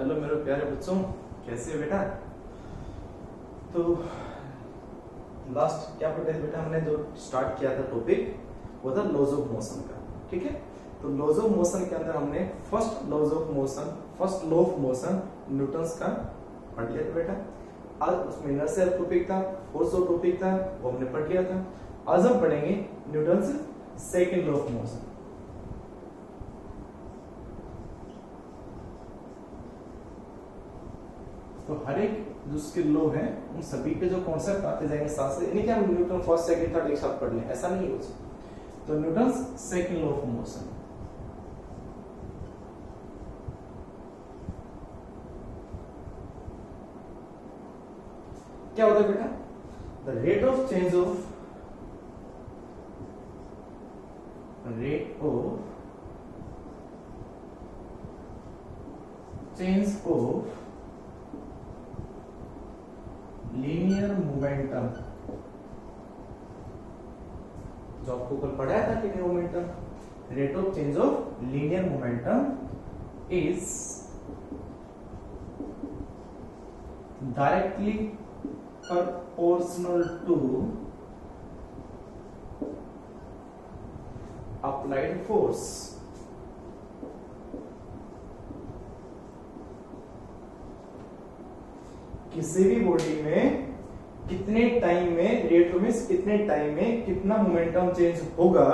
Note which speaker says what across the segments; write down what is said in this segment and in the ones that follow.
Speaker 1: Hello मेरे प्यारे बच्चों, कैसे हो बेटा। तो लास्ट क्या पढ़े थे बेटा, हमने जो स्टार्ट किया था टॉपिक वो था लॉज ऑफ मोशन का। ठीक है, तो लॉज ऑफ मोशन के अंदर हमने first law of motion Newton's का पढ़ लिया था बेटा। आज उसमें इनर्शिया टॉपिक था, फोर्स ऑफ टॉपिक था, वो हमने पढ़ लिया था। आज हम पढ़ेंगे Newton's second law of motion. तो हर एक जो उसके लॉ है उन सभी के जो कॉन्सेप्ट आते जाएंगे साथ से, यानी कि हम न्यूटन फर्स्ट सेकंड थर्ड एक साथ पढ़ लें, ऐसा नहीं हो सकता। तो Newton's second law of motion क्या होता है बेटा? The rate of change of linear momentum, जो आपको कल पढ़ाया था linear momentum, rate of change of linear momentum is directly proportional to applied force। किसी भी बॉडी में कितने टाइम में रेट में कितने टाइम में कितना मोमेंटम चेंज होगा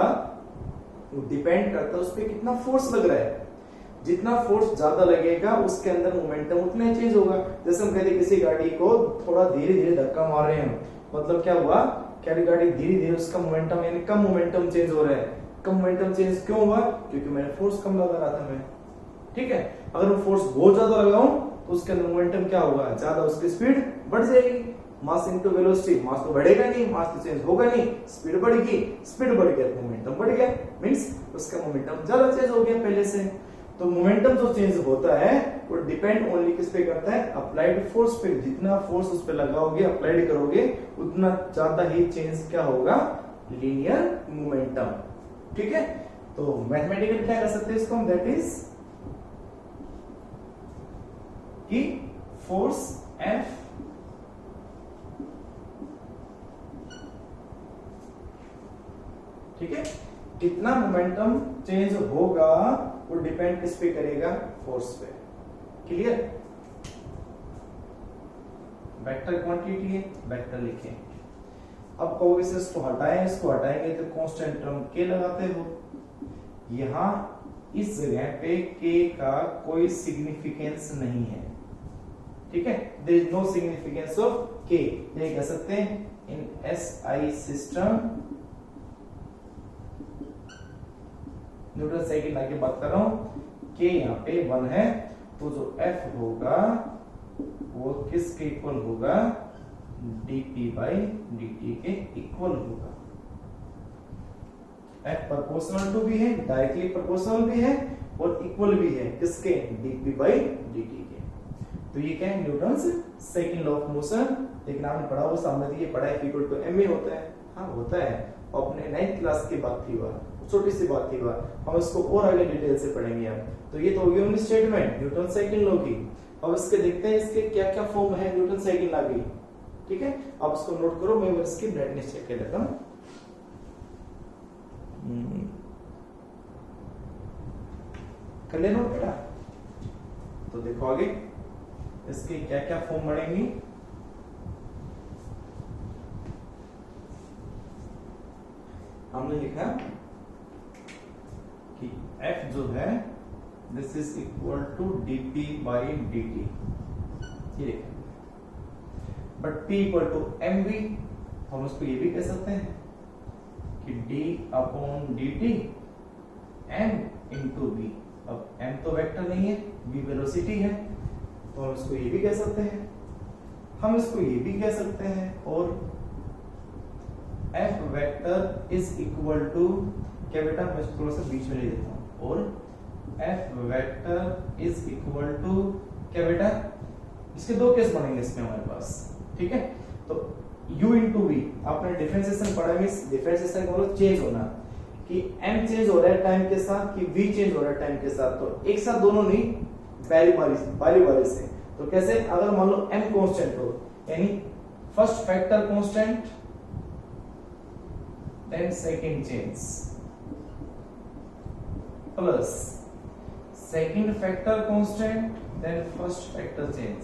Speaker 1: वो डिपेंड करता है उस पर कितना फोर्स लग रहा है। जितना फोर्स ज्यादा लगेगा उसके अंदर मोमेंटम उतना ही चेंज होगा। जैसे हम कहते हैं किसी गाड़ी को थोड़ा धीरे धीरे धक्का मार रहे हैं, मतलब क्या हुआ, क्या गाड़ी धीरे धीरे उसका मोमेंटम यानी कम मोमेंटम चेंज हो रहा है। कम मोमेंटम चेंज क्यों हुआ? क्योंकि मैंने फोर्स कम लगा रहा था मैं। ठीक है, अगर मैं फोर्स बहुत ज्यादा लगाऊं तो उसके अंदर मोमेंटम क्या होगा, ज्यादा, उसकी स्पीड बढ़ जाएगी। मास इनटू वेलोसिटी, मास तो बढ़ेगा नहीं, मास तो चेंज होगा नहीं, स्पीड बढ़ेगी, स्पीड बढ़ गया तो मोमेंटम बढ़ गया, मींस उसका मोमेंटम ज्यादा चेंज हो गया पहले से। तो मोमेंटम जो चेंज होता है वो डिपेंड ओनली किस पे करता है? अप्लाइड फोर्स पे। जितना फोर्स उस पे लगाओगे, अप्लाइड करोगे, उतना ज्यादा ही चेंज क्या होगा? Linear momentum. ठीक है, तो मैथमेटिकली क्या कर सकते हैं इसको हम, दैट इज कि फोर्स F ठीक है, कितना मोमेंटम चेंज होगा वो डिपेंड किस पे करेगा? फोर्स पे। क्लियर? वेक्टर क्वांटिटी है, वेक्टर लिखें। अब कहोगे से इसको हटाएं, इसको हटाएंगे तो कांस्टेंट टर्म k लगाते हो। यहां इस जगह पे k का कोई सिग्निफिकेंस नहीं है। ठीक है, there is no significance of k। ये कह सकते हैं in SI system, Newton second आगे बात कर रहा हूं, k यहाँ पे 1 है, तो जो F होगा वो किसके इक्वल होगा? dp by dt के इक्वल होगा। F प्रोपोर्शनल टू भी है, डायरेक्टली प्रोपोर्शनल भी है और इक्वल भी है किसके? dp by dt के। तो ये क्या है? Newton's second law of motion. लेकिन आपने पढ़ा वो सामने ये पढ़ा है इक्वल टू ma होता है। हाँ होता है, अपने 9th क्लास की बात थी, वह छोटी सी बात थी वह, हम इसको और आगे डिटेल से पढ़ेंगे अब। तो ये तो होगी only statement Newton second law की। अब इसके देखते हैं इसके क्या क्या फॉर्म है न्यूटन सेकंड लॉ की। ठीक है, आप इसको नोट करो, मैं इसकी ब्राइटनेस चेक कर लेता हूं। कर ले नोट बेटा। तो देखो आगे इसके क्या क्या फॉर्म बढ़ेंगी। हमने लिखा कि F जो है this is equal to dp by dt, ये but P equal to mv, हम उसको ये भी कह सकते हैं कि d upon dt m into v। अब m तो वेक्टर नहीं है, v वेलोसिटी है, तो हम इसको ये भी कह सकते हैं, हम इसको ये भी कह सकते हैं, और F vector is equal to क्या बेटा, मैं थोड़ा सा बीच में ले देता हूं, और F vector is equal to क्या बेटा, इसके दो केस बनेंगे इसमें हमारे पास। ठीक है, तो u इंटू वी, आपने डिफरेंशिएशन पढ़ा है, डिफरेंशिएशन का मतलब चेंज होना, कि m चेंज हो रहा है टाइम के साथ कि v चेंज हो रहा है टाइम के साथ, तो एक साथ दोनों नहीं, बारी बारी से। तो कैसे, अगर मान लो m कांस्टेंट हो, यानी first factor constant then second change plus second factor constant then first factor change.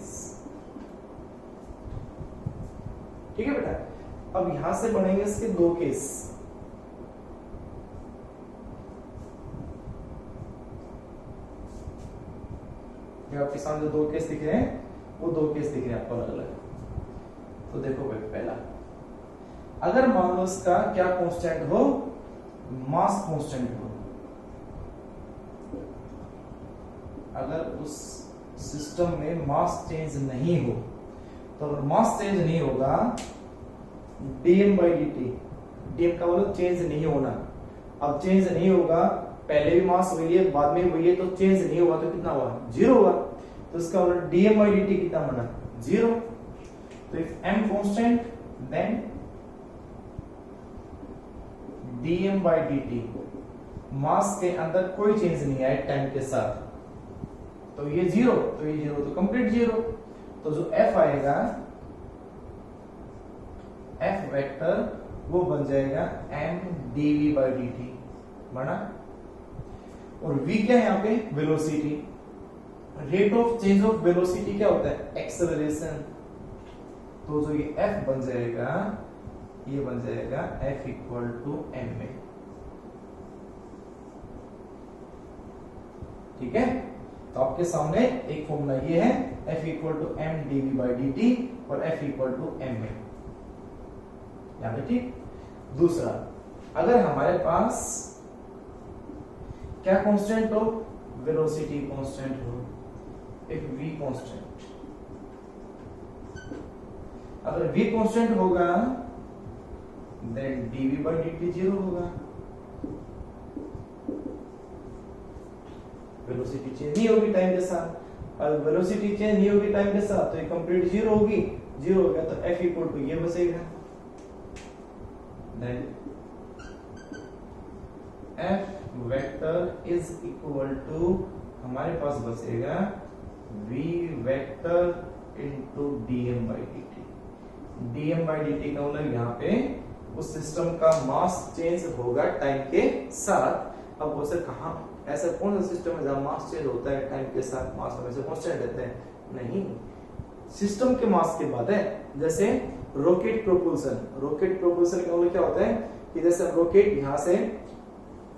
Speaker 1: ठीक है बेटा। अब यहां से बनेंगे इसके दो केस। ये आपके सामने दो केस दिख रहे हैं, वो दो केस दिख रहे हैं आपको अलग अलग। तो देखो भाई, पहला, अगर मान लो इसका क्या कांस्टेंट हो, मास कांस्टेंट हो, अगर उस सिस्टम में मास चेंज नहीं हो, तो अगर मास चेंज नहीं होगा, dm by dt, dm का मतलब चेंज नहीं होना। अब चेंज नहीं होगा, पहले भी मास वही है, बाद में वही है, तो चेंज नहीं होगा तो कितना हुआ, जीरो हुआ। तो इसका मतलब dm by dt कितना बना, जीरो। तो if m constant then dm by dt, mass के अंदर कोई चेंज नहीं आया टाइम के साथ, तो ये जीरो, तो ये जीरो, तो कंप्लीट जीरो। तो जो f आएगा, f वेक्टर, वो बन जाएगा m dv by dt बना। और v क्या है यहाँ पे, velocity. Rate of change of velocity क्या होता है, एक्सेलरेशन। तो जो ये f बन जाएगा, ये बन जाएगा f इक्वल टू m में। ठीक है। तो आपके सामने एक फॉर्मूला ये है, f equal to m dv by dt और f इक्वल टू m में, यहाँ पे। ठीक। दूसरा, अगर हमारे पास क्या कांस्टेंट हो, वेलोसिटी कांस्टेंट हो, एक v कांस्टेंट। अगर v कांस्टेंट होगा then dv by dt zero होगा। वेलोसिटी चेंज नहीं होगी टाइम के साथ, और वेलोसिटी चेंज नहीं होगी टाइम के साथ, तो ये कंप्लीट जीरो होगी। जीरो हो गया तो f इक्वल टू ये बचेगा, then f vector is equal to, हमारे पास बचेगा v vector into dm by dt। dm by dt का मतलब यहाँ पे उस सिस्टम का मास चेंज होगा टाइम के साथ। अब उसे कहां, ऐसा कौन सा सिस्टम है जहां मास चेंज होता है टाइम के साथ, मास हमेशा कांस्टेंट रहते हैं, नहीं। सिस्टम के मास के बाद है, जैसे रॉकेट प्रोपल्शन। रॉकेट प्रोपल्शन का मतलब क्या होता है कि जैसे रॉकेट यहां से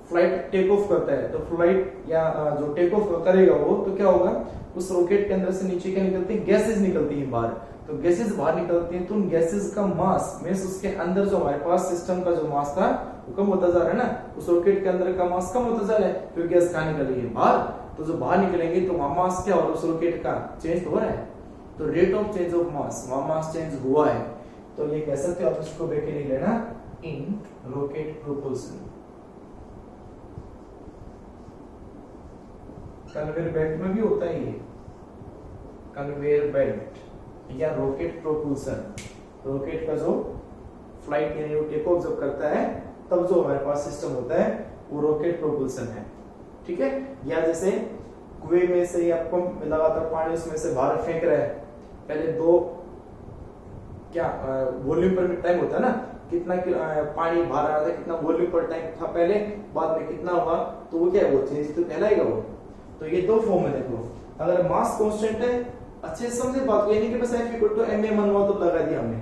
Speaker 1: फ्लाइट टेक ऑफ करता है, तो फ्लाइट या जो टेक ऑफ करेगा वो, तो क्या होगा, उस रॉकेट के अंदर से नीचे क्या निकलती है, गैसेस निकलती है बाहर। तो गैसेस बाहर निकलती हैं, तो उन गैसेस का मास मींस उसके अंदर जो हमारे पास सिस्टम का जो मास था वो कम होता जा रहा है ना। उस रॉकेट के अंदर का मास कम होता जा रहा है, क्योंकि गैस कहां निकल रही है, बाहर। तो जो बाहर निकलेंगे तो वहां मास क्या हो रहा है, उस रॉकेट का चेंज हो रहा है। तो rate of change of mass, वहां मास चेंज हुआ है। तो ये कह सकते हो आप, इसको ब्रैकेट नहीं लेना, इन रॉकेट प्रोपल्शन। कन्वेयर बेल्ट में भी होता है ये, कन्वेयर बेल्ट या रॉकेट प्रोपल्शन। रॉकेट का जो फ्लाइट यानी वो टेक ऑफ जब करता है, तब जो हमारे पास सिस्टम होता है वो रॉकेट प्रोपल्शन है। ठीक है। या जैसे कुएं में से या पंप में लगातार पानी उसमें से बाहर फेंक रहा है, पहले दो क्या वॉल्यूम पर टाइम होता है ना, कितना पानी बाहर आ रहा था, कितना वॉल्यूम पर टाइम था पहले, बाद में कितना हुआ, तो वो क्या है, वो चेंज तो कहलाएगा वो। तो ये दो फॉर्म है, देखो। अगर मास कांस्टेंट है, अच्छे से समझे बात को, ये नहीं कि बस f इक्वल टू ma मनवा तो लगा दिया हमने,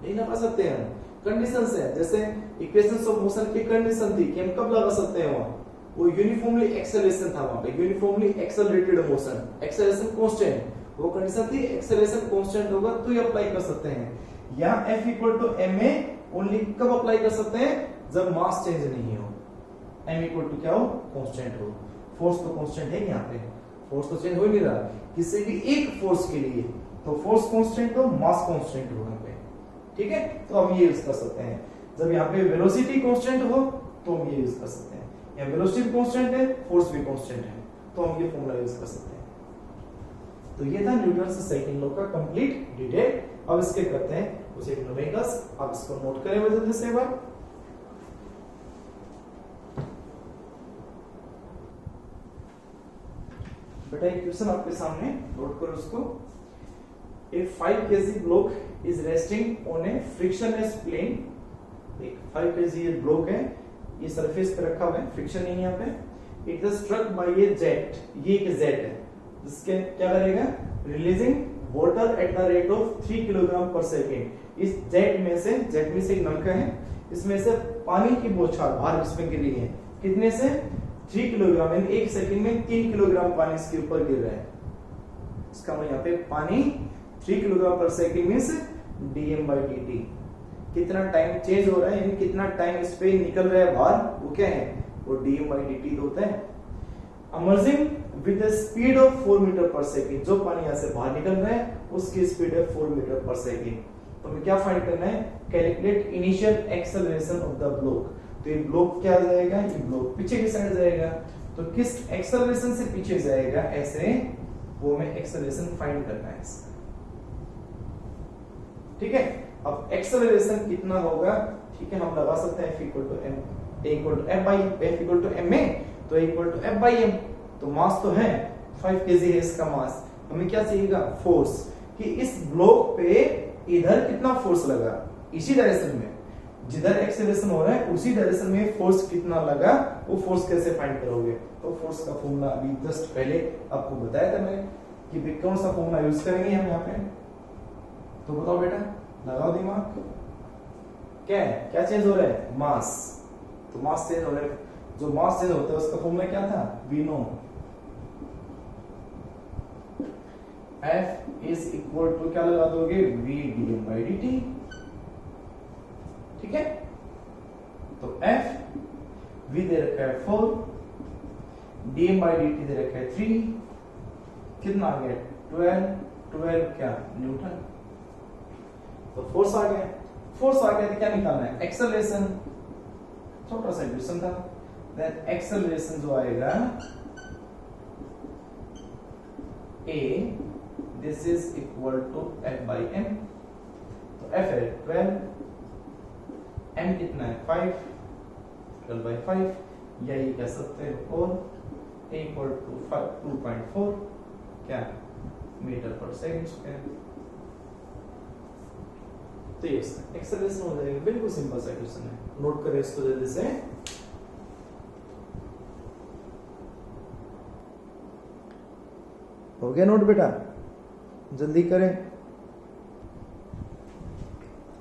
Speaker 1: नहीं लगा सकते हैं। कंडीशंस है, जैसे इक्वेशंस ऑफ मोशन की कंडीशन थी कि हम कब लगा सकते हैं, वहां वो यूनिफॉर्मली एक्सेलरेशन था, वहां पे uniformly accelerated motion, acceleration constant, वो कंडीशन थी एक्सेलरेशन कांस्टेंट होगा तो ये अप्लाई कर सकते हैं। या f equal to ma only कब अप्लाई कर सकते हैं, जब मास चेंज नहीं हो, m इक्वल टू क्या हो, कांस्टेंट हो। फोर्स तो कांस्टेंट है यहाँ पे, फोर्स तो चेंज हो ही नहीं रहा किसी भी एक फोर्स के लिए, तो फोर्स कांस्टेंट हो, मास कांस्टेंट हो यहाँ पे। ठीक है। तो हम ये यूज कर सकते हैं। जब यहाँ पे वेलोसिटी कांस्टेंट हो तो हम ये यूज कर सकते हैं, या वेलोसिटी कांस्टेंट है, फोर्स भी कांस्टेंट है, तो हम ये फॉर्मूला यूज कर सकते हैं। तो ये था न्यूटन से सेकंड लॉ का कंप्लीट डिटेल। अब इसके करते हैं उसे न्यूमेरिकल्स, आप इसको नोट करें जल्दी से एक बार। बेटा एक क्वेश्चन आपके सामने नोट करो उसको। A 5 kg block is resting on a frictionless plane. एक 5 kg ये ब्लॉक है, ये सरफेस पे रखा हुआ है, फ्रिक्शन नहीं है यहाँ पे। It is struck by a jet, ये एक जेट है जिसके क्या करेगा, releasing water at the rate of 3 kilogram per second. इस जेट में से एक नलका है, इसमें से पानी की बौछार बाहर इसमें गिरी है, कितने से 3 किलोग्राम, यानी 1 सेकंड में 3 किलोग्राम पानी इसके ऊपर गिर रहा है। इसका मतलब यहाँ पे पानी 3 किलोग्राम पर सेकंड मींस dm/dt। कितना टाइम चेंज हो रहा है, यानी कितना टाइम इस पे निकल रहा है बाहर, वो क्या है, वो dm/dt तो होता है। Emerging with the speed of 4 metre per second, जो पानी यहाँ से बाहर निकल रहा है उसकी स्पीड है 4 मीटर पर सेकंड। तो हमें क्या फाइंड करना है, calculate initial acceleration of the block. तो ये ब्लॉक क्या जाएगा, ये ब्लॉक पीछे की साइड जाएगा, तो किस एक्सेलरेशन से पीछे जाएगा, ऐसे वो हमें एक्सेलरेशन फाइंड करना है इसका। ठीक है, अब एक्सेलरेशन कितना होगा, ठीक है, हम लगा सकते हैं F equal to m, A equal to F by F equal to ma, तो A equal to F by m। तो मास तो है 5 kg है इसका मास, हमें क्या चाहिएगा, फोर्स, कि इस ब्लॉक पे इधर कितना फोर्स लगा, इसी डायरेक्शन में जिधर एक्सेलरेशन हो रहा है उसी डायरेक्शन में फोर्स कितना लगा, वो फोर्स कैसे फाइंड करोगे। तो फोर्स का फॉर्मूला अभी जस्ट पहले आपको बताया था मैंने कि कौन सा फॉर्मूला यूज करेंगे हम यहाँ पे। तो बताओ बेटा, लगाओ दिमाग, क्या है, क्या चेंज हो रहा है, मास। तो मास चेंज हो रहा है, जो मास चेंज होता है उसका फॉर्मूला क्या था, we know F is equal to क्या लगा दोगे, v dm/dt। ठीक है, तो F v दे रखा है 4, dm/dt दे रखा है 3, कितना आ गया 12 क्या न्यूटन। तो फोर्स आ गया, फोर्स आ गया तो क्या निकालना है, एक्सेलरेशन। छोटा सा क्वेश्चन था, देन एक्सेलरेशन जो आएगा A, this is equal to F by m। तो F है 12, m कितना है 5, 12/5, या ये कह सकते हैं, और A इक्वल टू 2.4 क्या मीटर पर सेकंड स्क्वायर। तो ये एक्सेलरेशन हो जाएगा, बिल्कुल सिंपल सा क्वेश्चन है, नोट करें इसको जल्दी से। हो गया नोट बेटा, जल्दी करें।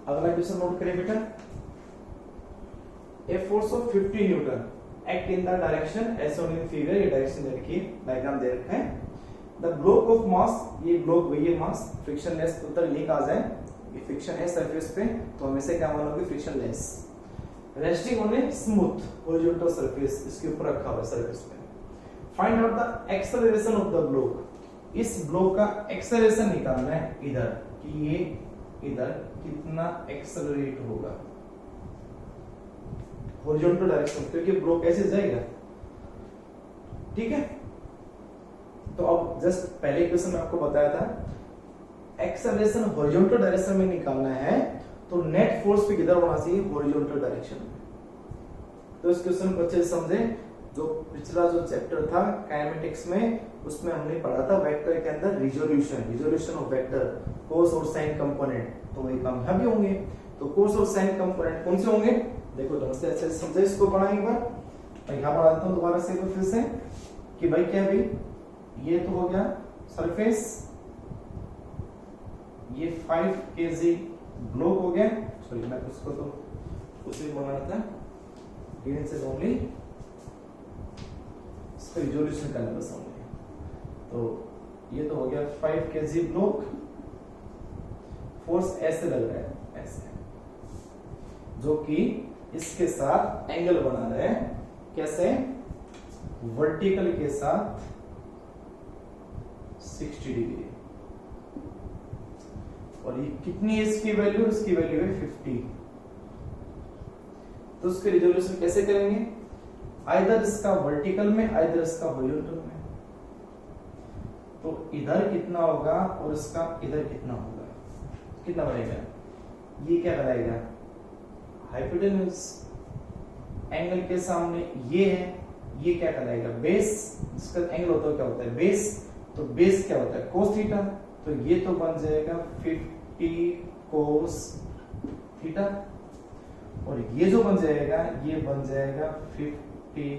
Speaker 1: अगला क्वेश्चन नोट करें बेटा, a force of 50 Newton act in the direction as shown in figure, ये डायरेक्शन दे रखी है, डायग्राम दे रखा है। द ब्लॉक ऑफ मास, ये ब्लॉक वही है मास, फ्रिक्शनलेस उत्तर लीक आ जाए, ये फ्रिक्शन है सरफेस पे, तो हमेशा क्या मानोगे, frictionless. Resting on a smooth horizontal surface, इसके ऊपर रखा हुआ है सरफेस पे। Find out the acceleration of the block, इस ब्लॉक का एक्सेलरेशन निकालना है इधर, कि ये इधर कितना एक्सेलरेट होगा हॉरिजॉन्टल डायरेक्शन, क्योंकि ब्लॉक ऐसे जाएगा। ठीक है, तो अब जस्ट पहले क्वेश्चन में आपको बताया था एक्सेलरेशन हॉरिजॉन्टल डायरेक्शन में निकालना है, तो नेट फोर्स भी किधर होना चाहिए, हॉरिजॉन्टल डायरेक्शन में। तो इस क्वेश्चन को अच्छे से समझे, जो पिछला जो चैप्टर था काइनेमेटिक्स में, उसमें हमने पढ़ा था वेक्टर के अंदर रिजोल्यूशन ऑफ वेक्टर, कोस और साइन कंपोनेंट, तो वही काम यहाँ भी होंगे। तो कोस और साइन कंपोनेंट कौन से होंगे, देखो ढंग से अच्छे से समझे इसको, पढ़ा एक बार, मैं यहाँ पढ़ा देता हूँ दोबारा से फिर से, कि भाई क्या भाई, ये तो हो गया सरफेस, ये 5 kg ब्लॉक हो गया, सॉरी मैं उसको तो उसे बनाना था, ग्रीन से ओनली इसका रिजोल्यूशन करना बस हमने। तो ये तो हो गया 5 kg ब्लॉक, फोर्स ऐसे लग रहा है, ऐसे, जो कि इसके साथ एंगल बना रहा है, कैसे, वर्टिकल के साथ 60 डिग्री। और ये कितनी है इसकी वैल्यू, इसकी वैल्यू है 50। तो उसके रिजोल्यूशन कैसे करेंगे, आइदर इसका वर्टिकल में, आइदर इसका हॉरिजॉन्टल में। तो इधर कितना होगा और इसका इधर कितना होगा, कितना बनेगा, ये क्या बनाएगा, हाइपोटेन्यूज। एंगल के सामने ये है, ये क्या कहलाएगा बेस, जिसका एंगल होता है क्या होता है बेस, तो बेस क्या होता है cos थीटा, तो ये तो बन जाएगा 50 cos थीटा, और ये जो बन जाएगा ये बन जाएगा 50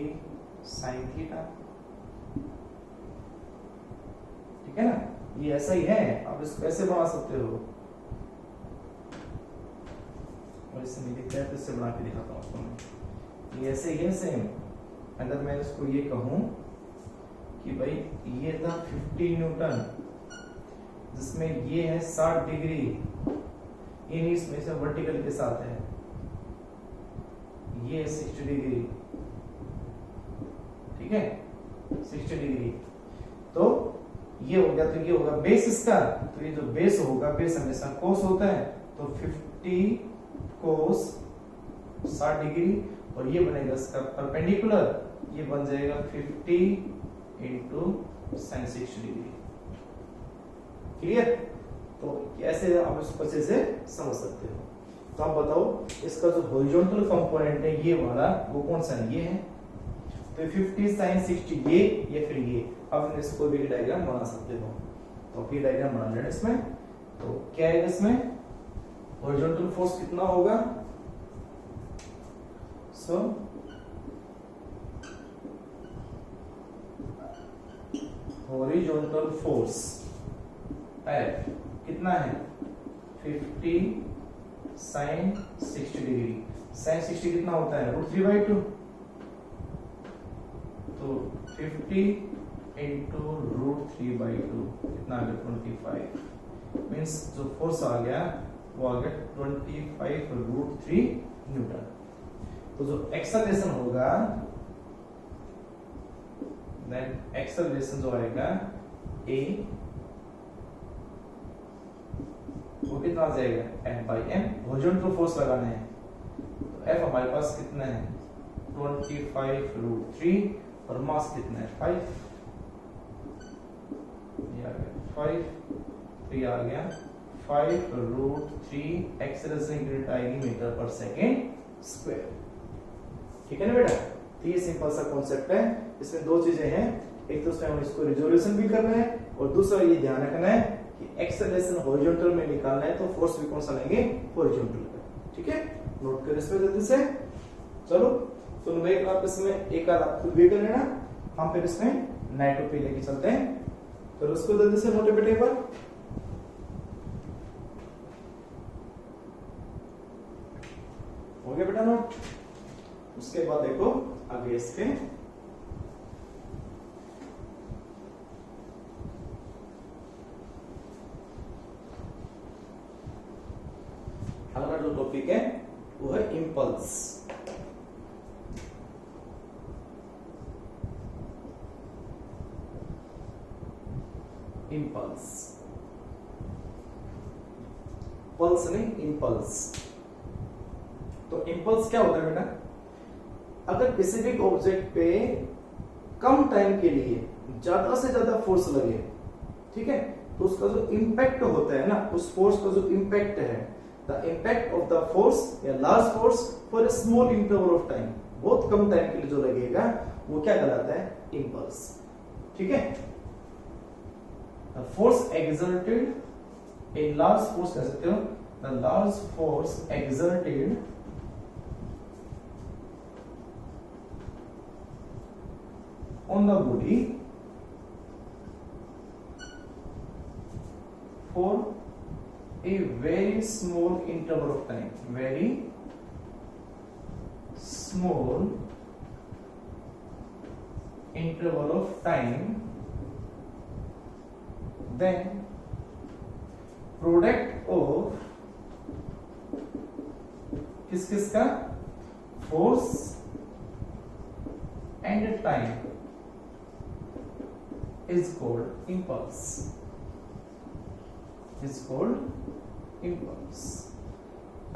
Speaker 1: sin थीटा, ठीक है ना। ये ऐसा ही है, आप इसको ऐसे बना सकते हो, और इससे नहीं दिखता है तो इससे बना के दिखाता हूँ आपको। ये ऐसे ही है सेम। अगर मैं इसको ये कहूं कि भाई ये था 50 न्यूटन, जिसमें ये है 60 डिग्री, इन इसमें से वर्टिकल के साथ है, ये 60 डिग्री, ठीक है 60 डिग्री, तो ये हो गया, तो ये होगा बेस इसका, तो ये जो बेस होगा, बेस हमेशा कोस होता है, तो 50 कोस 60 डिग्री, और ये बनेगा इसका परपेंडिकुलर, ये बन जाएगा 50 इंटू sin 60 डिग्री। क्लियर? तो ऐसे आप इसको अच्छे से समझ सकते हो। तो आप बताओ इसका जो हॉरिजॉन्टल कंपोनेंट है ये वाला, वो कौन सा है? ये है, तो 50 sin 60 ये या फिर ये, अब इसको भी डायग्राम बना सकते हो। तो फिर डायग्राम बना लेना इसमें, तो क्या है इसमें हॉरिजॉन्टल फोर्स कितना होगा, सो हॉरिजॉन्टल फोर्स F कितना है 50 sin 60 डिग्री, sin 60 कितना होता है √3/2, तो 50 इंटू √3/2 कितना आ गया 25, मीन्स जो फोर्स आ गया वो आ गया 25 √3 न्यूटन। तो जो एक्सेलरेशन होगा, देन एक्सेलरेशन जो आएगा A वो कितना आ जाएगा F/m, हॉरिजॉन्टल फोर्स लगाना है, तो F हमारे पास कितना है 25 √3, और मास कितना है 5, ये आ गया 5, तो ये आ गया 5 √3, एक्सेलरेशन यूनिट आएगी मीटर पर सेकेंड स्क्वायर, ठीक है ना बेटा। तो ये सिंपल सा कॉन्सेप्ट है, इसमें दो चीजें हैं, एक तो उसमें हम इसको रिजोल्यूशन भी करना है, और दूसरा ये ध्यान रखना है कि एक्सेलरेशन हॉरिजॉन्टल में निकालना है, तो फोर्स भी कौन सा लेंगे हॉरिजॉन्टल का, ठीक है। नोट कर इसमें जल्दी से, चलो तो एक आप इसमें एक आप खुद भी कर लेना, हम फिर इसमें नाइटो पे लेके चलते हैं, तो उसको जल्दी से मोटे पे टेबल हो गया बेटा नोट। उसके बाद देखो आगे इसके अगला जो टॉपिक है वो है इंपल्स। इंपल्स, पल्स नहीं इंपल्स। तो इंपल्स क्या होता है बेटा, अगर किसी भी ऑब्जेक्ट पे कम टाइम के लिए ज्यादा से ज्यादा फोर्स लगे, ठीक है, तो उसका जो इंपैक्ट होता है ना, उस फोर्स का जो इंपैक्ट है, the impact of the force या large force for a small interval of time, बहुत कम टाइम के लिए जो लगेगा वो क्या कहलाता है इंपल्स, ठीक है। The force exerted, a large force कह सकते हो, the large force exerted on the body for a very small interval of time, very small interval of time, then product of किस किस का, force and time is called impulse, is called impulse.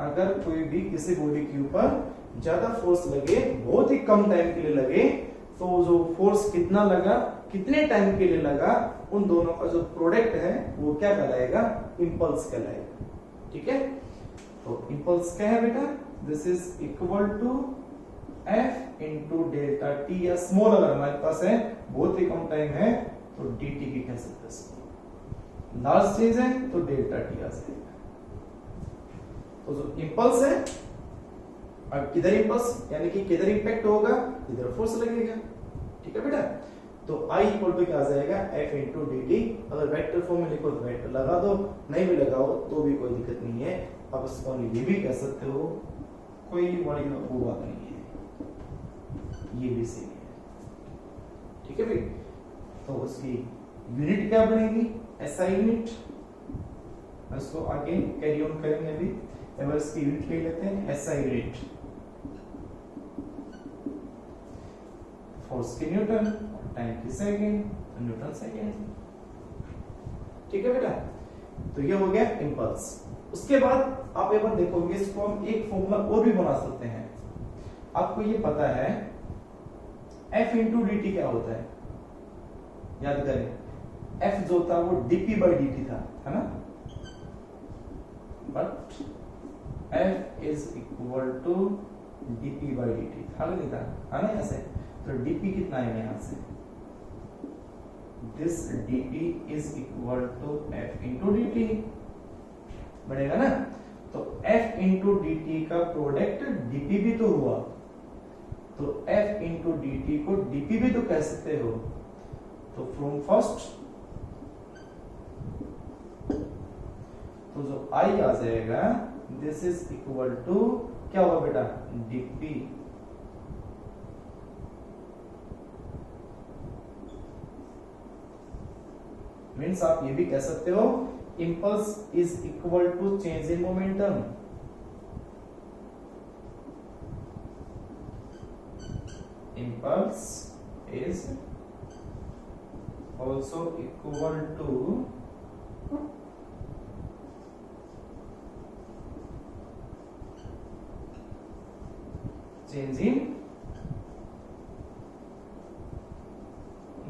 Speaker 1: अगर कोई भी किसी body के ऊपर ज्यादा फोर्स लगे, बहुत ही कम टाइम के लिए लगे, तो जो फोर्स कितना लगा, कितने टाइम के लिए लगा, उन दोनों का जो प्रोडक्ट है वो क्या कहलाएगा, इंपल्स कहलाएगा, ठीक है। तो इंपल्स क्या है बेटा, this is equal to F into delta T, या स्मॉल अगर हमारे पास है, बहुत ही कम टाइम है, तो डी टी भी कह सकते हैं। लार्ज चीज है तो डेल्टा टी आ जाएगा। तो जो इंपल्स है, अब किधर इंपल्स यानी कि किधर इंपैक्ट होगा, इधर फोर्स लगेगा। ठीक है बेटा, तो I इक्वल टू क्या आ जाएगा, F इंटू डी टी। अगर वेक्टर फॉर्म में लिखो तो वेक्टर लगा दो, नहीं भी लगाओ तो भी कोई दिक्कत नहीं है। आप इसको ये भी कह सकते हो, कोई बड़ी वो बात नहीं है, ये भी सही है। ठीक है भाई, तो उसकी यूनिट क्या बनेगी, SI यूनिट। इसको आगे कैरी ऑन करेंगे अभी। अब इसकी यूनिट ले लेते हैं, SI यूनिट, फोर्स की न्यूटन, टाइम की सेकेंड, न्यूटन सेकेंड। ठीक है बेटा, तो ये हो गया इंपल्स। उसके बाद आप एक बार देखोगे, इसको हम एक फॉर्मूला और भी बना सकते हैं। आपको ये पता है F इंटू डी टी क्या होता है, याद करें। F जो था वो dp बाई dt था, है ना, but F is equal to dp by dt था, नहीं था, है ना। ऐसे तो dp कितना है यहां से, this dp is equal to F into dt बनेगा ना। तो F इंटू dt का प्रोडक्ट dp भी तो हुआ, तो F इंटू dt को dp भी तो कह सकते हो। तो फ्रॉम फर्स्ट, तो जो I आ जाएगा, दिस इज इक्वल टू क्या होगा बेटा, dp मीन्स आप ये भी कह सकते हो, impulse is equal to change in momentum। impulse is also equal to change in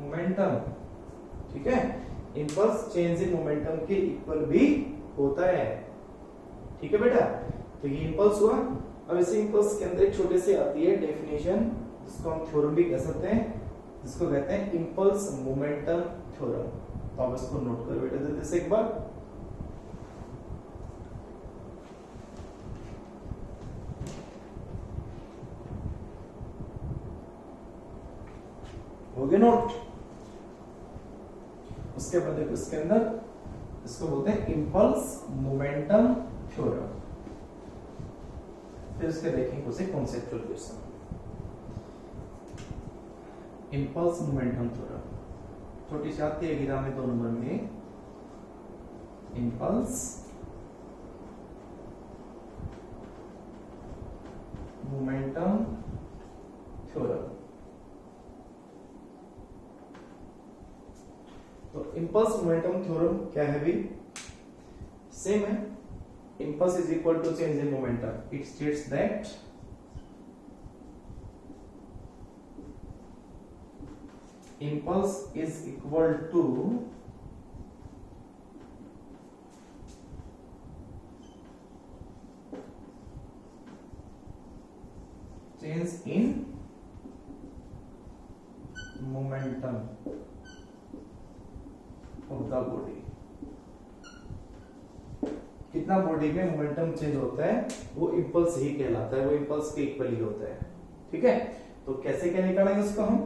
Speaker 1: momentum। ठीक है, इंपल्स चेंज इन मोमेंटम के इक्वल भी होता है। ठीक है बेटा, तो ये इंपल्स हुआ। अब इसी इंपल्स के अंदर एक छोटे से आती है डेफिनेशन, जिसको हम थ्योरम भी कह सकते हैं, जिसको कहते हैं इंपल्स मोमेंटम थ्योरम। तो आप इसको नोट करो बेटा जल्दी से एक बार। हो गया नोट। उसके बाद देखो, इसके अंदर इसको बोलते हैं इंपल्स मोमेंटम थ्योरम। फिर उसके देखेंगे कुछ conceptual question. Impulse momentum theorem छोटी सी आती है एग्जाम में 2 नंबर में। Impulse momentum theorem. तो इंपल्स मोमेंटम थ्योरम क्या है भी, सेम है। Impulse is equal to change in momentum. It states that impulse is equal to change in momentum of the body। कितना बॉडी में मोमेंटम चेंज होता है वो इंपल्स ही कहलाता है, वो इंपल्स के इक्वल ही होता है। ठीक है, तो कैसे क्या निकालेंगे उसको हम,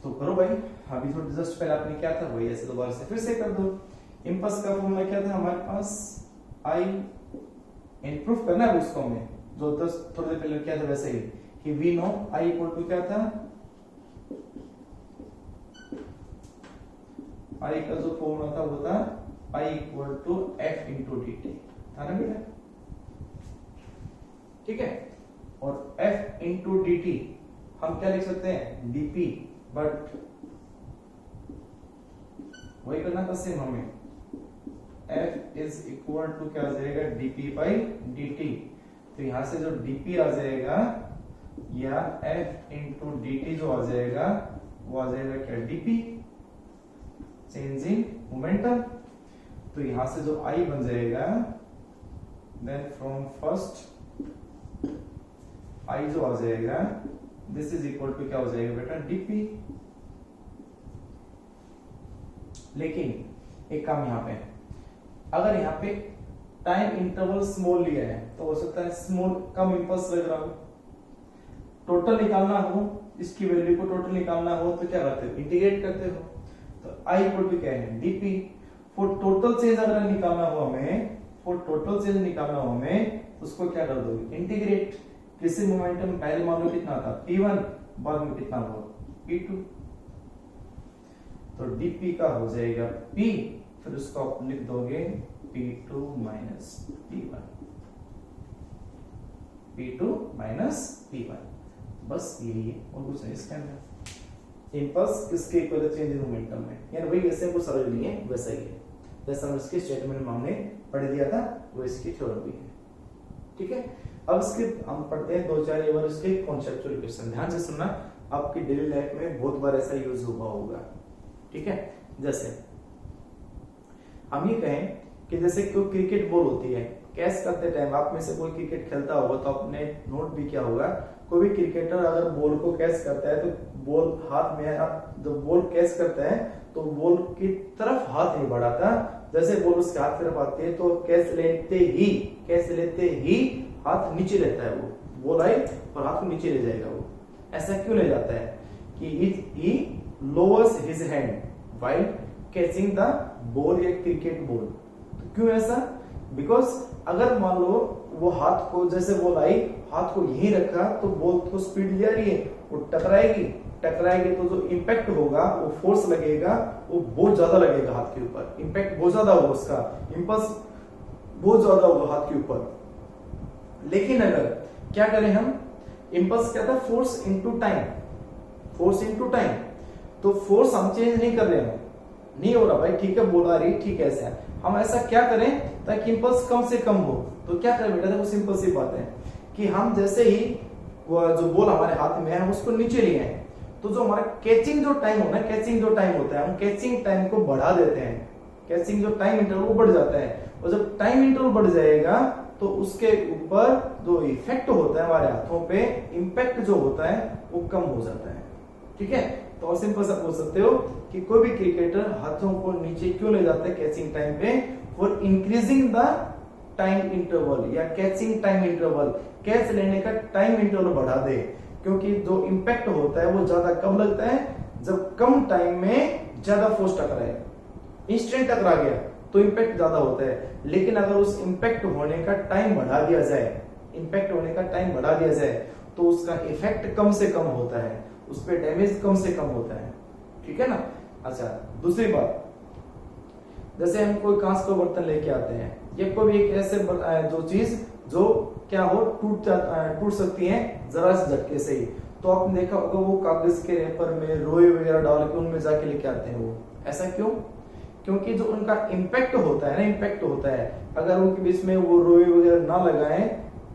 Speaker 1: तो करो भाई। अभी थोड़ा जस्ट पहले आपने क्या था वही ऐसे दोबारा से फिर से कर दो। इंपल्स का फॉर्मूला क्या था हमारे पास, I इम्प्रूव करना है उसको हमें, जो थोड़ी देर पहले क्या था वैसे ही, कि we know I equal to क्या था, I का जो फॉर्मूला था वो था I equal to F into D T, था ना बेटा। ठीक है, और F इंटू डी टी हम क्या लिख सकते हैं, dp, बट वही करना था सेम हमें। F इज इक्वल टू क्या आ जाएगा, dp बाई dt। तो यहां से जो dp आ जाएगा या F इंटू dt जो आ जाएगा वो आ जाएगा क्या, dp, चेंज इन मोमेंटम। तो यहां से जो I बन जाएगा, देन फ्रॉम फर्स्ट I जो आ जाएगा दिस इज इक्वल टू क्या हो जाएगा बेटा डीपी। लेकिन एक काम यहाँ पे, अगर यहाँ पे टाइम इंटरवल स्मॉल लिया है तो हो सकता है स्मॉल कम इंपल्स लग रहा हो, टोटल निकालना हो, इसकी वैल्यू को टोटल निकालना हो तो क्या करते हो, इंटीग्रेट करते हो। तो आई इक्वल टू क्या है डीपी। फॉर टोटल चेंज अगर निकालना हो हमें, फॉर टोटल चेंज निकालना हो हमें, उसको क्या कर दोगे इंटीग्रेट। किसी मोमेंटम पहले मान लो कितना था P1, बाद में कितना हुआ P2, तो dp का हो जाएगा p, फिर उसको आप लिख दोगे P2 minus P1, P2 minus P1, बस यही है और कुछ नहीं इसके अंदर। इंपल्स किसके इक्वल है, चेंज इन मोमेंटम में, यानी वही वैसे हमको समझ नहीं है वैसा ही है, जैसा हम इसके स्टेटमेंट में हमने पढ़ दिया था वो इसकी थ्योरम भी है। ठीक है, अब इसके हम पढ़ते हैं 2-4 बार इसके कॉन्सेप्चुअल क्वेश्चन। ध्यान से सुनना, आपकी डेली लाइफ में बहुत बार ऐसा यूज हुआ होगा। ठीक है, जैसे हम ये कहें कि जैसे कोई क्रिकेट बॉल होती है, कैच करते टाइम आप में से कोई क्रिकेट खेलता होगा तो आपने नोट भी किया होगा, कोई भी क्रिकेटर अगर बॉल को कैच करता है तो बॉल हाथ में, जब बॉल कैच करता है तो बॉल की तरफ हाथ नहीं बढ़ाता, जैसे बॉल उसके हाथ की तरफ आती है तो कैच लेते ही हाथ नीचे रहता है, वो बॉल आई और हाथ को नीचे ले जाएगा। वो ऐसा क्यों ले जाता है कि he lowers his hand while catching the ball या क्रिकेट बॉल। तो क्यों ऐसा, बिकॉज अगर मान लो वो हाथ को, जैसे बॉल आई हाथ को यहीं रखा तो बॉल को स्पीड ले रही है, वो टकराएगी तो जो इम्पैक्ट होगा, वो फोर्स लगेगा, वो बहुत ज्यादा लगेगा हाथ के ऊपर, इम्पैक्ट बहुत ज्यादा होगा, उसका इंपल्स बहुत ज्यादा होगा हाथ के ऊपर। लेकिन अगर क्या करें हम, इंपल्स क्या था, फोर्स इनटू टाइम, तो फोर्स हम चेंज नहीं कर रहे हैं, नहीं हो रहा भाई, ठीक है बोला रही, ठीक है ऐसा, हम ऐसा क्या करें ताकि इंपल्स कम से कम हो। तो क्या करें बेटा, देखो सिंपल सी बात है कि हम जैसे ही वो जो बॉल हमारे हाथ में है उसको नीचे लिए हैं, तो जो हमारा कैचिंग जो टाइम होता है, हम कैचिंग टाइम को बढ़ा देते हैं, कैचिंग जो टाइम इंटरवल वो बढ़ जाता है, और जब टाइम इंटरवल बढ़ जाएगा तो उसके ऊपर जो इफेक्ट होता है हमारे हाथों पे, इम्पैक्ट जो होता है वो कम हो जाता है। ठीक है, तो और सिंपल सा बोल सकते हो कि कोई भी क्रिकेटर हाथों को नीचे क्यों ले जाता है कैचिंग टाइम पे, for increasing the time interval या कैचिंग टाइम इंटरवल, कैच लेने का टाइम इंटरवल बढ़ा दे, क्योंकि जो इम्पैक्ट होता है वो ज्यादा कब लगता है, जब कम टाइम में ज्यादा फोर्स टकराए, इंस्टेंट टकरा गया तो इम्पैक्ट ज्यादा होता है। लेकिन अगर उस इम्पैक्ट होने का टाइम बढ़ा दिया जाए, तो उसका इफेक्ट कम से कम होता है, उस पर डैमेज कम से कम होता है। ठीक है ना। अच्छा, दूसरी बात, जैसे हम कोई कांच का बर्तन लेके आते हैं, ये कोई भी एक ऐसे जो चीज जो क्या हो टूट सकती है जरा से झटके से ही, तो आपने देखा होगा वो कागज के रेपर में रोई वगैरह डाल के उनमें जाके लेके आते हैं वो, ऐसा क्यों, क्योंकि जो उनका इम्पैक्ट होता है, अगर उनके बीच में वो रोई वगैरह ना लगाएं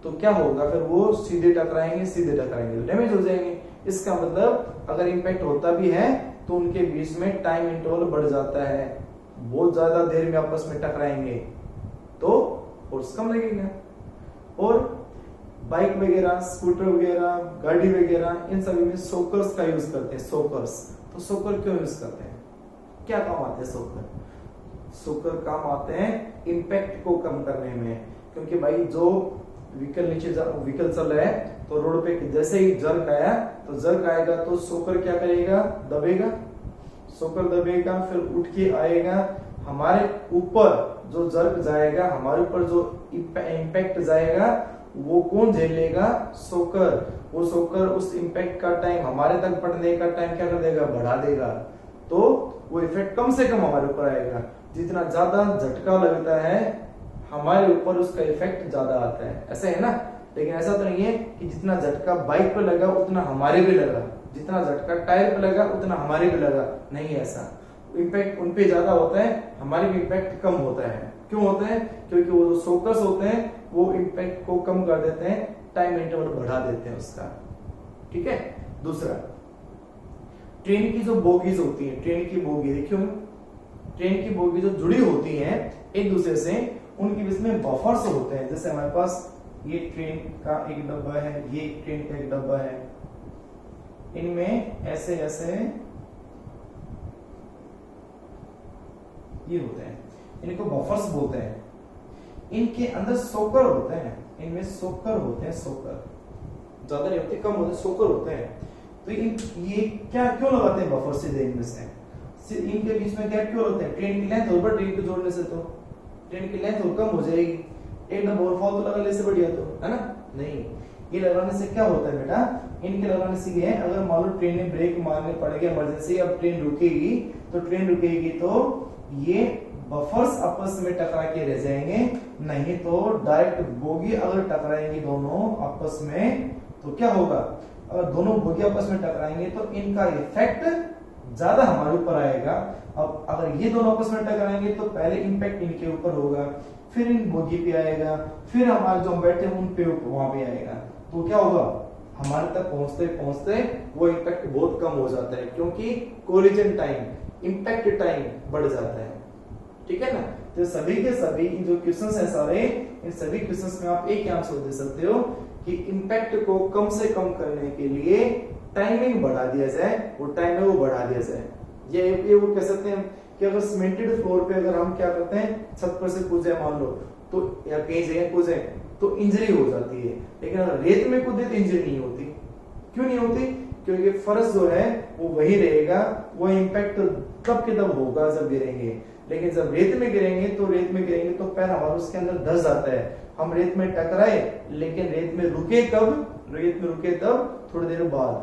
Speaker 1: तो क्या होगा, फिर वो सीधे टकराएंगे, डैमेज हो जाएंगे। इसका मतलब अगर इम्पैक्ट होता भी है तो उनके बीच में टाइम इंटरवल बढ़ जाता है, बहुत ज्यादा देर में आपस में टकराएंगे तो फोर्स कम लगेगा। और बाइक वगैरह, स्कूटर वगैरह, गाड़ी वगैरह, इन सभी में सोकर्स का यूज करते हैं। तो सोकर क्यों यूज करते हैं, क्या काम आते हैं सोकर काम आते हैं इम्पैक्ट को कम करने में, क्योंकि भाई जो व्हीकल चल रहा है तो रोड पे जैसे ही जर्क आएगा तो सोकर क्या करेगा, दबेगा, फिर उठ के आएगा, हमारे ऊपर जो जर्क जाएगा, हमारे ऊपर जो इम्पैक्ट जाएगा वो कौन झेलेगा, सोकर। वो सोकर उस इम्पैक्ट का टाइम, हमारे तक पड़ने का टाइम क्या कर देगा, बढ़ा देगा, तो वो इफेक्ट कम से कम हमारे ऊपर आएगा। जितना ज्यादा झटका लगता है हमारे ऊपर उसका इफेक्ट ज्यादा आता है, ऐसा है ना। लेकिन ऐसा तो नहीं है कि जितना झटका बाइक पे लगा उतना हमारे भी लगा, जितना झटका टायर पे लगा उतना हमारे भी लगा, नहीं ऐसा। इम्पैक्ट उन पे ज्यादा होता है, हमारे भी इम्पैक्ट कम होता है। क्यों होता है, क्योंकि वो जो सोकर्स होते हैं वो इम्पैक्ट को कम कर देते हैं, टाइम इंटरवल बढ़ा देते हैं उसका। ठीक है। दूसरा, ट्रेन की जो बोगीज होती है, ट्रेन की बोगी जो जुड़ी होती है एक दूसरे से, उनके बीच में बफर्स होते हैं। जैसे हमारे पास ये ट्रेन का एक डब्बा है, ये ट्रेन का एक डब्बा है, इनमें ऐसे ऐसे ये होते हैं, इनको बफर्स बोलते हैं। इनके अंदर सोकर होते हैं, इनमें सोकर होते हैं, सोकर ज्यादा नहीं होते, कम होते, सोकर होते हैं। तो ये क्या क्यों लगाते हैं बफर सीधे इनमें से इनके बीच में गैप क्यों होते हैं? ट्रेन की लेंथ ऊपर, ट्रेन को जोड़ने से तो ट्रेन की लेंथ और कम हो जाएगी, एक डबल और फालतू लगा ले से बढ़िया तो है ना। नहीं, ये लगाने से क्या होता है बेटा, इनके लगाने से ये है, अगर मान लो ट्रेन में ब्रेक मारने पड़ गया इमरजेंसी, अब ट्रेन रुकेगी तो ये बफर्स आपस में टकरा के रह जाएंगे, नहीं तो डायरेक्ट बोगी अगर टकराएंगी दोनों आपस में तो क्या होगा, अगर दोनों बोगी आपस में टकराएंगे तो इनका इफेक्ट ज्यादा हमारे ऊपर आएगा। अब अगर ये दोनों आपस में टकराएंगे तो पहले इंपैक्ट इनके ऊपर होगा, फिर इन बोगी पे आएगा, फिर हमारे जो बैठे उन पे वहां पे आएगा, तो क्या होगा, हमारे तक पहुंचते पहुंचते वो इंपैक्ट बहुत कम हो जाता है, क्योंकि कोलिजन टाइम, इंपैक्ट टाइम बढ़ जाता है। ठीक है ना। तो सभी के सभी जो क्वेश्चंस हैं सारे, इन सभी क्वेश्चंस में आप एक ही आंसर दे सकते हो कि इंपैक्ट को कम से कम करने के लिए टाइमिंग बढ़ा दिया जाए, वो टाइम है वो बढ़ा दिया जाए। ये वो कह सकते हैं कि अगर सीमेंटेड फ्लोर पे अगर हम क्या करते हैं, छत पर से कूदे मान लो तो, या कहीं जगह कूदे तो इंजरी हो जाती है, लेकिन अगर रेत में कूदे तो इंजरी नहीं होती। क्यों नहीं होती? क्योंकि फर्श जो है वो वही रहेगा, वो इंपैक्ट तब के तब होगा जब गिरेंगे, लेकिन जब रेत में गिरेंगे तो पैर हमारा उसके अंदर धस जाता है, हम रेत में टकराए लेकिन रेत में रुके कब, रेत में रुके तब थोड़ी देर बाद,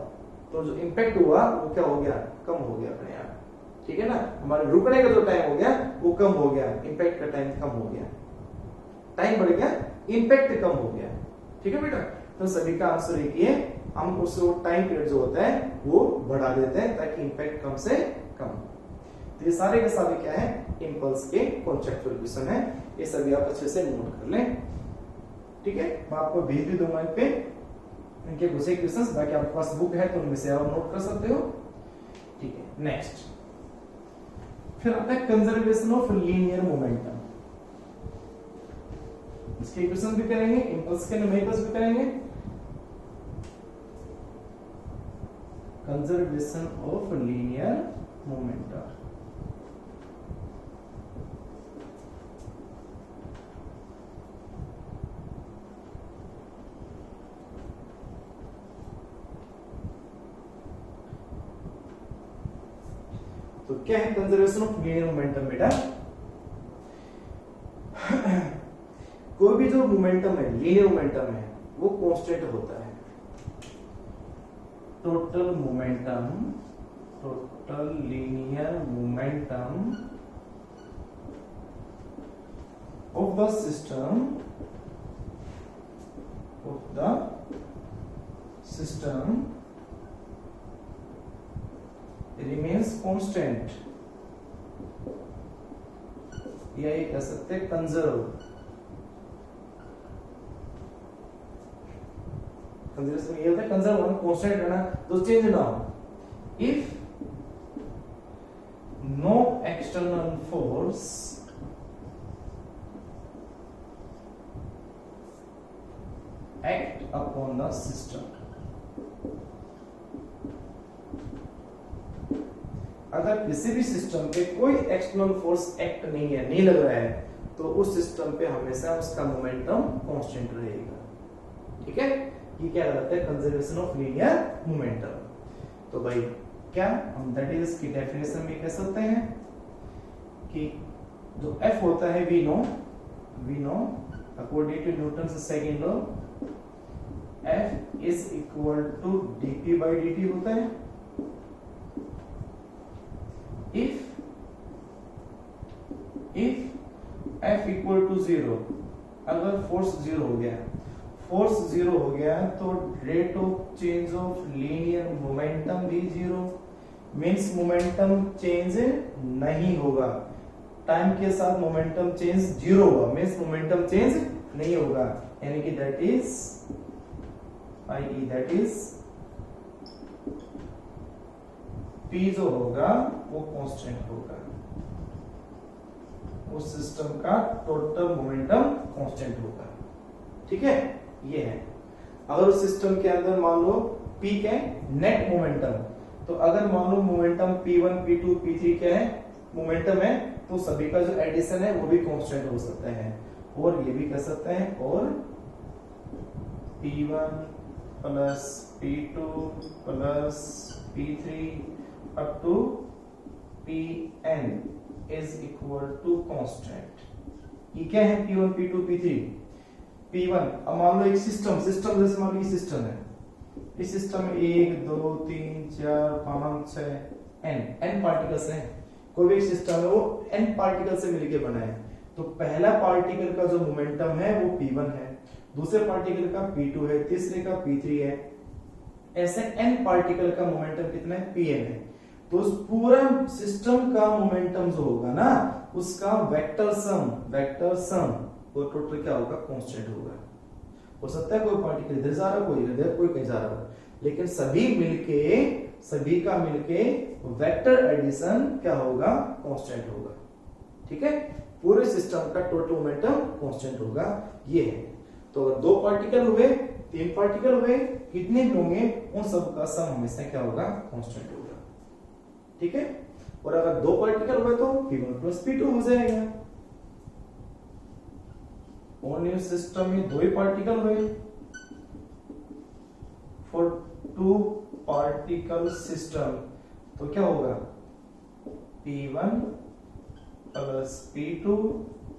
Speaker 1: तो जो इंपैक्ट हुआ वो क्या हो गया, कम हो गया अपने आप। ठीक है ना, हमारे रुकने का जो टाइम हो गया वो कम हो गया, इंपैक्ट का टाइम कम हो गया, टाइम बढ़ गया, इंपैक्ट कम हो गया। ठीक है बेटा, तो सभी का आंसर एक ही है, हम उसको टाइम पीरियड जो होता है वो बढ़ा देते हैं ताकि इंपैक्ट कम से कम। तो ये सारे के सारे क्या है, इंपल्स के कॉन्सेप्चुअल क्वेश्चन है, ये सभी आप अच्छे से नोट कर लें। ठीक है, मैं आपको भेज भी दूंगा पे इनके कुछ क्वेश्चंस, बाकी आपके पास बुक है तो उनमें से आप नोट कर सकते हो। ठीक है, नेक्स्ट फिर आता है कंजर्वेशन ऑफ लीनियर मोमेंटम। इसके क्वेश्चन भी करेंगे, इंपल्स के न्यूमेरिकल्स भी करेंगे। कंजर्वेशन ऑफ लीनियर मोमेंटम, तो क्या है कंजर्वेशन ऑफ लीनियर मोमेंटम बेटा? कोई भी जो मोमेंटम है, लीनियर मोमेंटम है, वो कांस्टेंट होता है। Total momentum, total linear momentum of the system, remains constant, या ये कह सकते हैं कंजर्व। कंजर्वेशन में ये होता है कंजर्व होना, कांस्टेंट रहना, तो चेंज ना हो। If no external force act upon the system, अगर किसी भी सिस्टम पे कोई एक्सटर्नल फोर्स एक्ट नहीं है, नहीं लग रहा है, तो उस सिस्टम पे हमेशा उसका मोमेंटम कांस्टेंट रहेगा। ठीक है, ये क्या कहलाता है, कंजर्वेशन ऑफ लीनियर मोमेंटम। तो भाई क्या हम दैट इज की डेफिनेशन में कह सकते हैं कि जो F होता है we know according to Newton second law, F is equal to dp by dt होता है। if F इक्वल टू 0, अगर फोर्स जीरो हो गया तो rate of change of linear momentum भी जीरो, मींस मोमेंटम चेंज नहीं होगा, टाइम के साथ मोमेंटम चेंज जीरो होगा, मींस मोमेंटम चेंज नहीं होगा, यानी कि दैट इज P जो होगा वो कांस्टेंट होगा, उस सिस्टम का टोटल मोमेंटम कांस्टेंट होगा। ठीक है, ये है। अगर उस सिस्टम के अंदर मान लो P क्या है, नेट मोमेंटम। तो अगर मान लो मोमेंटम P1 P2 P3 क्या है, मोमेंटम है, तो सभी का जो एडिशन है वो भी कांस्टेंट हो सकता है। और ये भी कह सकते हैं, और P1 plus P2 plus P3 up to Pn is equal to constant. ये क्या है, P1 P2 P3। P1, अब मान लो एक सिस्टम जैसे मान लो ये सिस्टम है, इस सिस्टम में 1 2 3 4 5 6 n पार्टिकल्स हैं। कोई भी सिस्टम है वो n पार्टिकल से मिलके बना है। तो पहला पार्टिकल का जो मोमेंटम है वो P1 है, दूसरे पार्टिकल का P2 है, तीसरे का P3 है, ऐसे n पार्टिकल का मोमेंटम कितना है, Pn है। तो उस पूरा सिस्टम का मोमेंटम जो होगा ना, उसका वेक्टर सम वो टोटल क्या होगा, कांस्टेंट होगा। हो सकता है कोई पार्टिकल इधर जा रहा, कोई इधर, कोई कहीं जा रहा, लेकिन सभी का मिलके वेक्टर एडिशन क्या होगा, कांस्टेंट होगा। ठीक है, पूरे सिस्टम का टोटल मोमेंटम कांस्टेंट होगा, ये है। तो अगर 2 पार्टिकल हुए, 3 पार्टिकल हुए, कितने भी होंगे, उन सब का सम हमेशा क्या होगा, कांस्टेंट होगा। ठीक है, और अगर 2 पार्टिकल हुए तो P1 प्लस P2 हो जाएगा। ओनली सिस्टम में 2 ही पार्टिकल हुए, फॉर 2 पार्टिकल सिस्टम, तो क्या होगा, P1 plus P2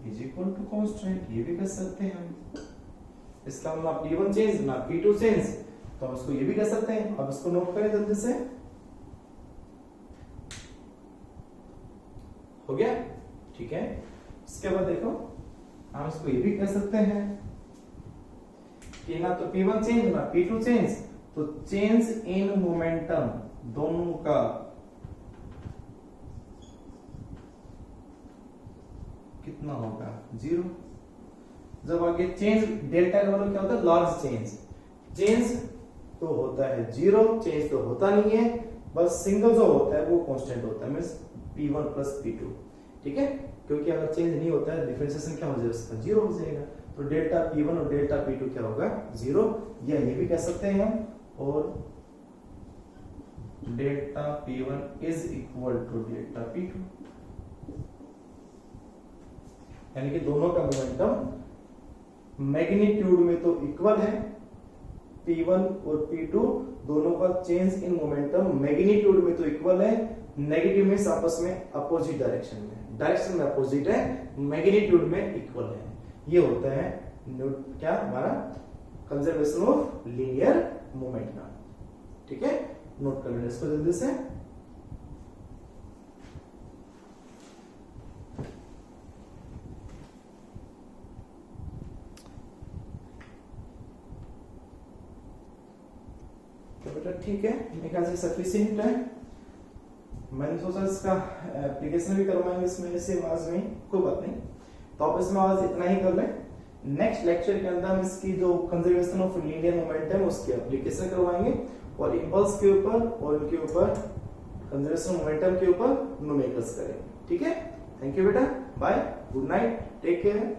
Speaker 1: is equal to constant. ये भी कर सकते हैं हम, इसका मतलब ना P1 चेंज ना P2 चेंज, तो हम इसको ये भी कर सकते हैं। अब इसको नोट करें जल्दी से, हो गया। ठीक है, इसके बाद देखो हम इसको ये भी कह सकते हैं कि ना तो P1 चेंज ना P2 चेंज, तो चेंज इन मोमेंटम दोनों का कितना होगा, 0। जब आगे चेंज डेल्टा का मतलब क्या होता है, लार्ज चेंज तो होता है 0, चेंज तो होता नहीं है, बस सिंगल जो होता है वो कांस्टेंट होता है, मींस P1 प्लस P2। ठीक है, क्योंकि अगर चेंज नहीं होता है, डिफरेंशिएशन क्या हो जाएगा, उसका 0 हो जाएगा। तो डेल्टा P1 और डेल्टा P2 क्या होगा, 0। या ये भी कह सकते हैं हम, और delta P1 is equal to delta P2, यानी कि दोनों का मोमेंटम मैग्नीट्यूड में तो इक्वल है, P1 और P2 दोनों का चेंज इन मोमेंटम मैग्नीट्यूड में तो इक्वल है, नेगेटिव में आपस में अपोजिट डायरेक्शन में अपोजिट है, मैग्नीट्यूड में इक्वल है। ये होता है क्या, हमारा कंजर्वेशन ऑफ लीनियर मोमेंट का। ठीक है, नोट कर लेना इसको जल्दी से। तो बेटा ठीक है, मेरे ख्याल से सफिशिएंट है। मैंने सोचा इसका एप्लीकेशन भी करवाएंगे इसमें ऐसे आवाज में, कोई बात नहीं, तो आप इसमें आवाज इतना ही कर लें। नेक्स्ट लेक्चर के अंदर हम इसकी जो कंजर्वेशन ऑफ लीनियर मोमेंटम उसकी एप्लीकेशन करवाएंगे, और इंपल्स के ऊपर और उनके ऊपर कंजर्वेशन मोमेंटम के ऊपर न्यूमेरिकल्स करेंगे। ठीक है, थैंक यू बेटा, bye, good night, take care.